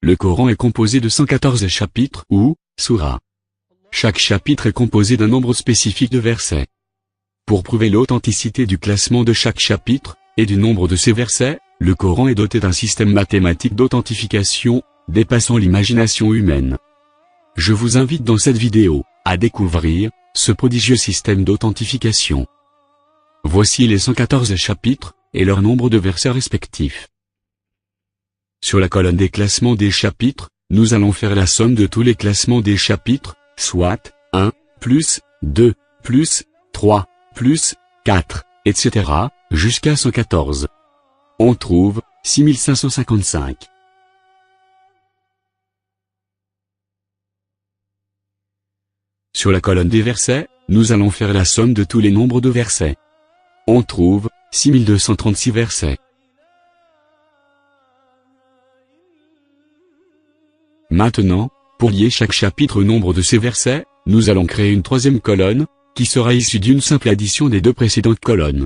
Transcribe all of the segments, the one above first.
Le Coran est composé de 114 chapitres ou surahs. Chaque chapitre est composé d'un nombre spécifique de versets. Pour prouver l'authenticité du classement de chaque chapitre, et du nombre de ces versets, le Coran est doté d'un système mathématique d'authentification, dépassant l'imagination humaine. Je vous invite dans cette vidéo, à découvrir, ce prodigieux système d'authentification. Voici les 114 chapitres, et leur nombre de versets respectifs. Sur la colonne des classements des chapitres, nous allons faire la somme de tous les classements des chapitres, soit 1, plus 2, plus 3, plus 4, etc., jusqu'à 114. On trouve 6555. Sur la colonne des versets, nous allons faire la somme de tous les nombres de versets. On trouve 6236 versets. Maintenant, pour lier chaque chapitre au nombre de ces versets, nous allons créer une troisième colonne, qui sera issue d'une simple addition des deux précédentes colonnes.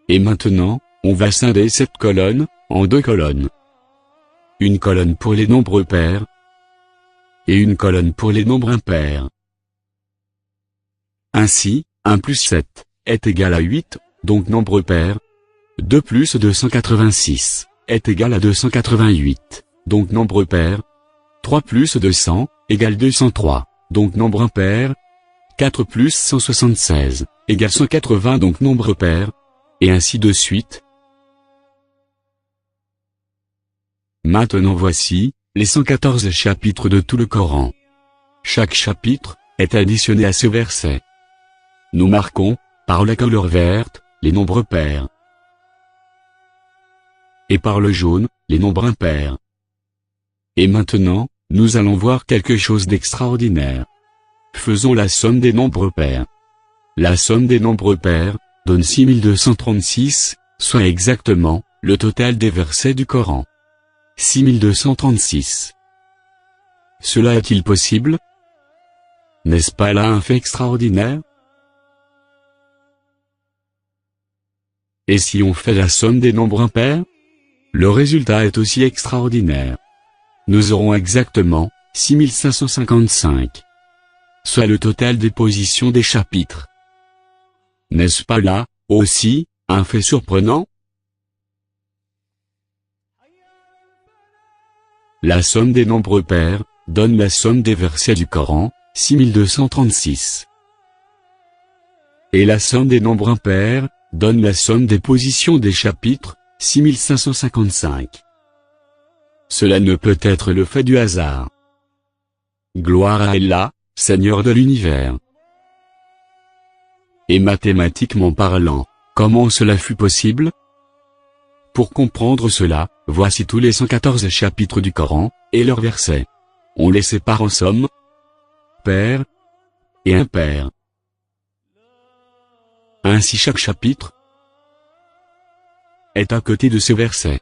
Et maintenant, on va scinder cette colonne, en deux colonnes. Une colonne pour les nombres pairs, et une colonne pour les nombres impairs. Ainsi, 1 plus 7, est égal à 8, donc nombre pair. 2 plus 286, est égal à 288, donc nombre pair. 3 plus 200, égale 203, donc nombre impair. 4 plus 176, égale 180, donc nombre pair. Et ainsi de suite. Maintenant voici, les 114 chapitres de tout le Coran. Chaque chapitre, est additionné à ce verset. Nous marquons, par la couleur verte, les nombres pairs. Et par le jaune, les nombres impairs. Et maintenant, nous allons voir quelque chose d'extraordinaire. Faisons la somme des nombres pairs. La somme des nombres pairs, donne 6236, soit exactement, le total des versets du Coran. 6236. Cela est-il possible? N'est-ce pas là un fait extraordinaire? Et si on fait la somme des nombres impairs? Le résultat est aussi extraordinaire. Nous aurons exactement 6555. Soit le total des positions des chapitres. N'est-ce pas là, aussi, un fait surprenant? La somme des nombres pairs, donne la somme des versets du Coran, 6236. Et la somme des nombres impairs, donne la somme des positions des chapitres, 6555. Cela ne peut être le fait du hasard. Gloire à Allah, Seigneur de l'univers. Et mathématiquement parlant, comment cela fut possible? Pour comprendre cela, voici tous les 114 chapitres du Coran, et leurs versets. On les sépare en somme, pairs et impairs. Ainsi chaque chapitre est à côté de ces versets.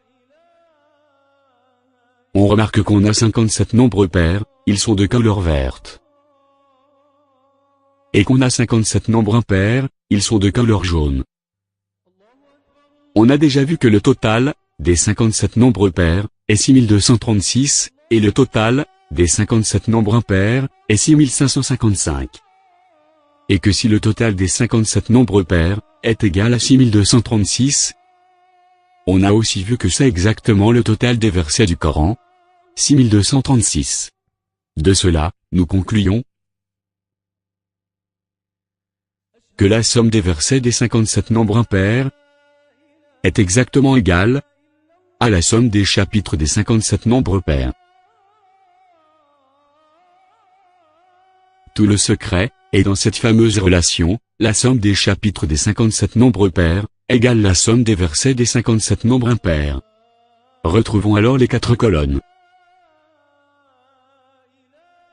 On remarque qu'on a 57 nombres pairs, ils sont de couleur verte. Et qu'on a 57 nombres impairs, ils sont de couleur jaune. On a déjà vu que le total, des 57 nombres pairs, est 6236, et le total, des 57 nombres impairs, est 6555. Et que si le total des 57 nombres pairs, est égal à 6236, on a aussi vu que c'est exactement le total des versets du Coran, 6236. De cela, nous concluons que la somme des versets des 57 nombres impairs est exactement égale à la somme des chapitres des 57 nombres pairs. Tout le secret est dans cette fameuse relation, la somme des chapitres des 57 nombres pairs égale la somme des versets des 57 nombres impairs. Retrouvons alors les 4 colonnes.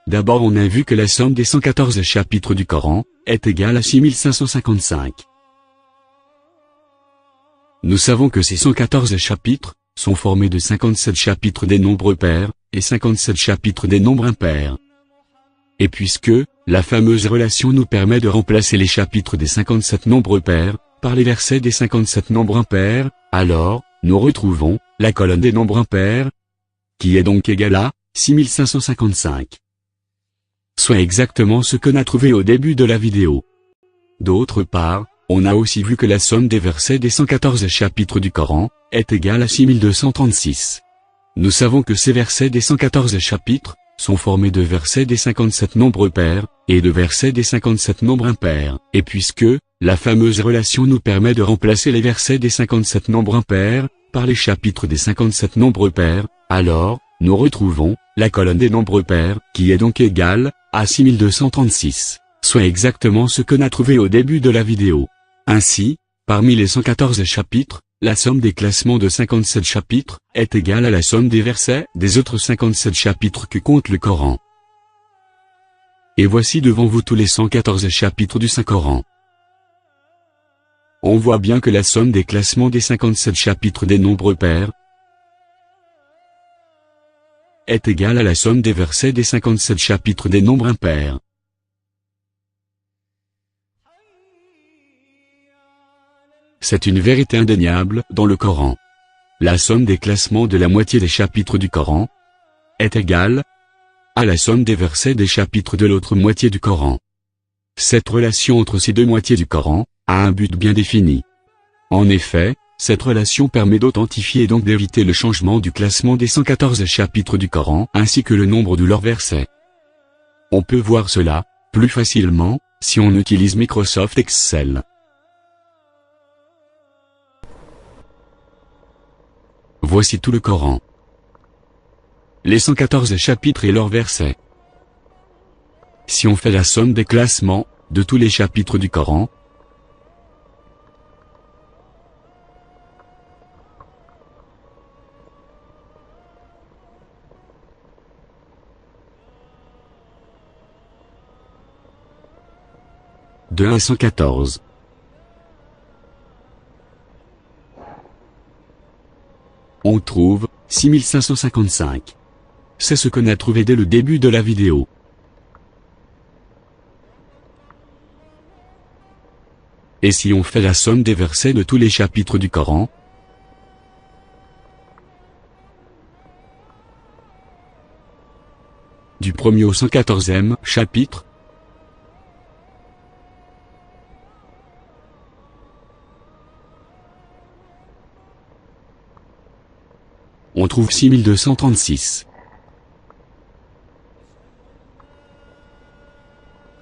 D'abord on a vu que la somme des 114 chapitres du Coran est égale à 6555. Nous savons que ces 114 chapitres sont formés de 57 chapitres des nombres pairs et 57 chapitres des nombres impairs. Et puisque la fameuse relation nous permet de remplacer les chapitres des 57 nombres pairs par les versets des 57 nombres impairs, alors, nous retrouvons la colonne des nombres impairs, qui est donc égale à 6555. Soit exactement ce qu'on a trouvé au début de la vidéo. D'autre part, on a aussi vu que la somme des versets des 114 chapitres du Coran est égale à 6236. Nous savons que ces versets des 114 chapitres sont formés de versets des 57 nombres pairs, et de versets des 57 nombres impairs, et puisque la fameuse relation nous permet de remplacer les versets des 57 nombres impairs par les chapitres des 57 nombres pairs, alors, nous retrouvons la colonne des nombres pairs, qui est donc égale à 6236, soit exactement ce qu'on a trouvé au début de la vidéo. Ainsi, parmi les 114 chapitres, la somme des classements de 57 chapitres est égale à la somme des versets des autres 57 chapitres que compte le Coran. Et voici devant vous tous les 114 chapitres du Saint-Coran. On voit bien que la somme des classements des 57 chapitres des nombres pairs est égale à la somme des versets des 57 chapitres des nombres impairs. C'est une vérité indéniable dans le Coran. La somme des classements de la moitié des chapitres du Coran est égale à la somme des versets des chapitres de l'autre moitié du Coran. Cette relation entre ces deux moitiés du Coran a un but bien défini. En effet, cette relation permet d'authentifier et donc d'éviter le changement du classement des 114 chapitres du Coran ainsi que le nombre de leurs versets. On peut voir cela plus facilement si on utilise Microsoft Excel. Voici tout le Coran. Les 114 chapitres et leurs versets. Si on fait la somme des classements de tous les chapitres du Coran, de 1 à 114. On trouve 6555. C'est ce qu'on a trouvé dès le début de la vidéo. Et si on fait la somme des versets de tous les chapitres du Coran, du 1er au 114e chapitre, on trouve 6236.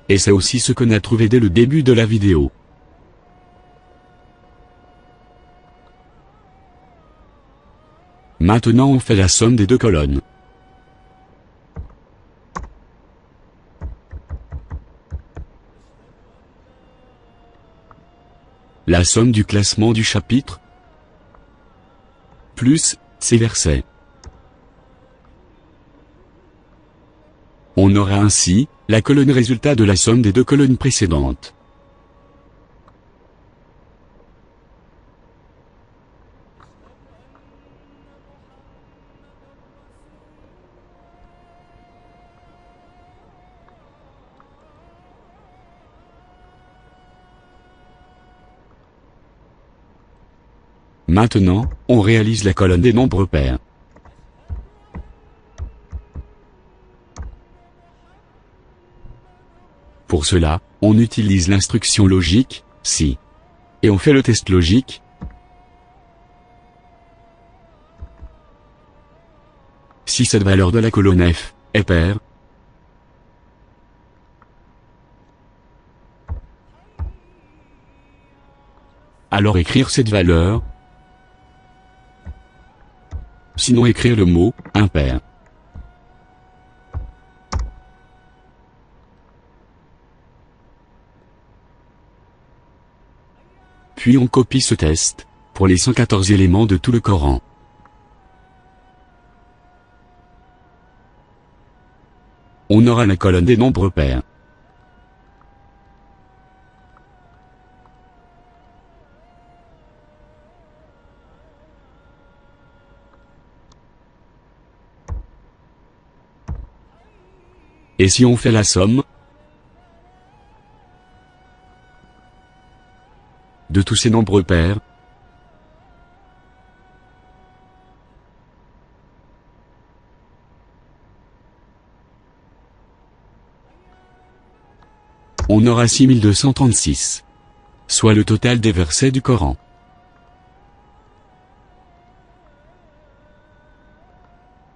Et c'est aussi ce qu'on a trouvé dès le début de la vidéo. Maintenant on fait la somme des deux colonnes. La somme du classement du chapitre plus ces versets. On aura ainsi la colonne résultat de la somme des deux colonnes précédentes. Maintenant, on réalise la colonne des nombres pairs. Pour cela, on utilise l'instruction logique, si. Et on fait le test logique. Si cette valeur de la colonne F est paire, alors écrire cette valeur, sinon écrire le mot impair. Puis on copie ce test pour les 114 éléments de tout le Coran. On aura la colonne des nombres pairs. Et si on fait la somme de tous ces nombres pairs, on aura 6236. Soit le total des versets du Coran.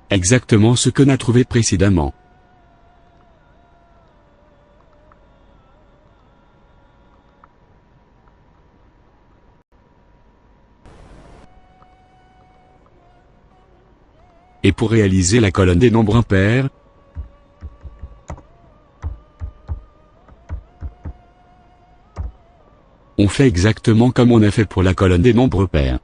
Exactement ce qu'on a trouvé précédemment. Et pour réaliser la colonne des nombres impairs, on fait exactement comme on a fait pour la colonne des nombres pairs.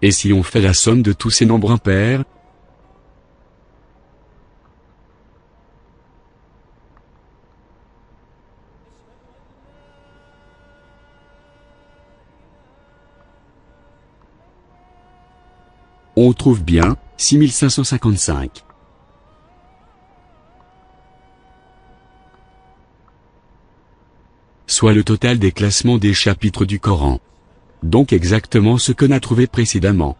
Et si on fait la somme de tous ces nombres impairs, on trouve bien 6555. Soit le total des classements des chapitres du Coran. Donc exactement ce qu'on a trouvé précédemment.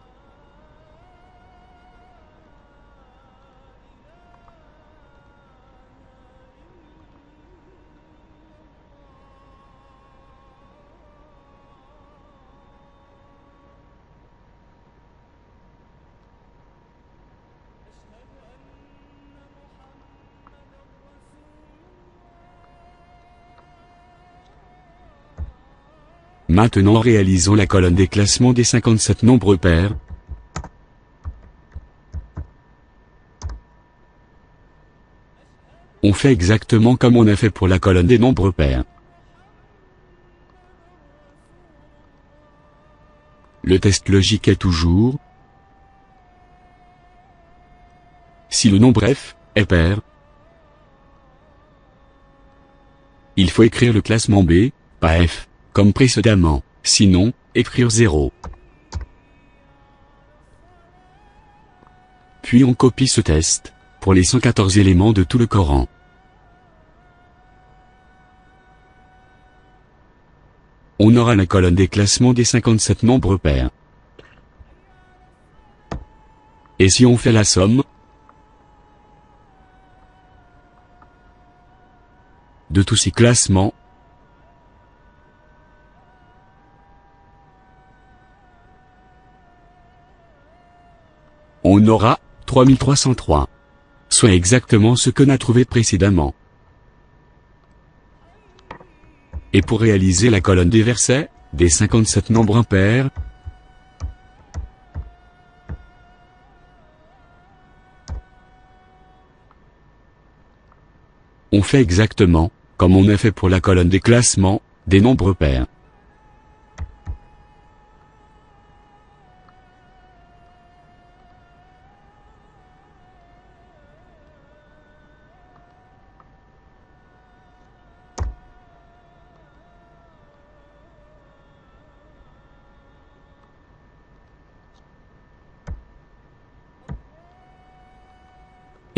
Maintenant réalisons la colonne des classements des 57 nombres pairs. On fait exactement comme on a fait pour la colonne des nombres pairs. Le test logique est toujours: si le nombre f est pair, il faut écrire le classement B, pas f, comme précédemment, sinon, écrire 0. Puis on copie ce test, pour les 114 éléments de tout le Coran. On aura la colonne des classements des 57 nombres pairs. Et si on fait la somme de tous ces classements, on aura 3303. Soit exactement ce qu'on a trouvé précédemment. Et pour réaliser la colonne des versets, des 57 nombres impairs, on fait exactement comme on a fait pour la colonne des classements, des nombres pairs.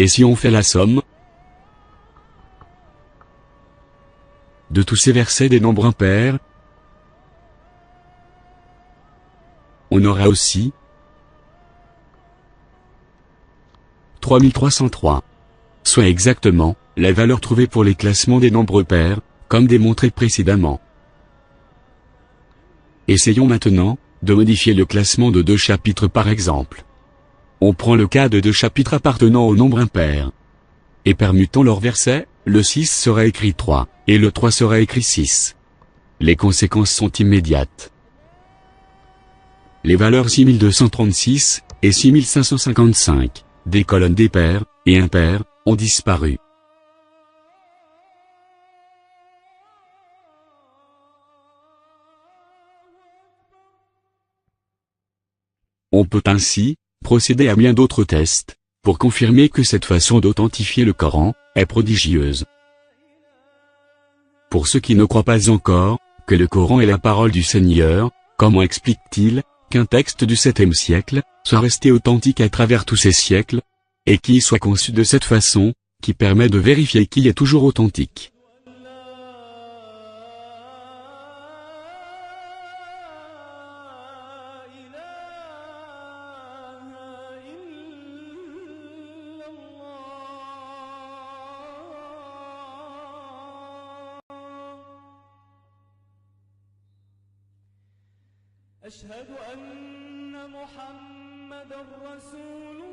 Et si on fait la somme de tous ces versets des nombres impairs, on aura aussi 3303. Soit exactement la valeur trouvée pour les classements des nombres pairs, comme démontré précédemment. Essayons maintenant de modifier le classement de deux chapitres par exemple. On prend le cas de deux chapitres appartenant au nombre impair. Et permutant leurs versets, le 6 sera écrit 3, et le 3 sera écrit 6. Les conséquences sont immédiates. Les valeurs 6236 et 6555, des colonnes des pairs et impairs, ont disparu. On peut ainsi procédé à bien d'autres tests, pour confirmer que cette façon d'authentifier le Coran est prodigieuse. Pour ceux qui ne croient pas encore que le Coran est la parole du Seigneur, comment explique-t-il qu'un texte du 7e siècle soit resté authentique à travers tous ces siècles, et qu'il soit conçu de cette façon, qui permet de vérifier qu'il est toujours authentique? أشهد أن محمدًا رسول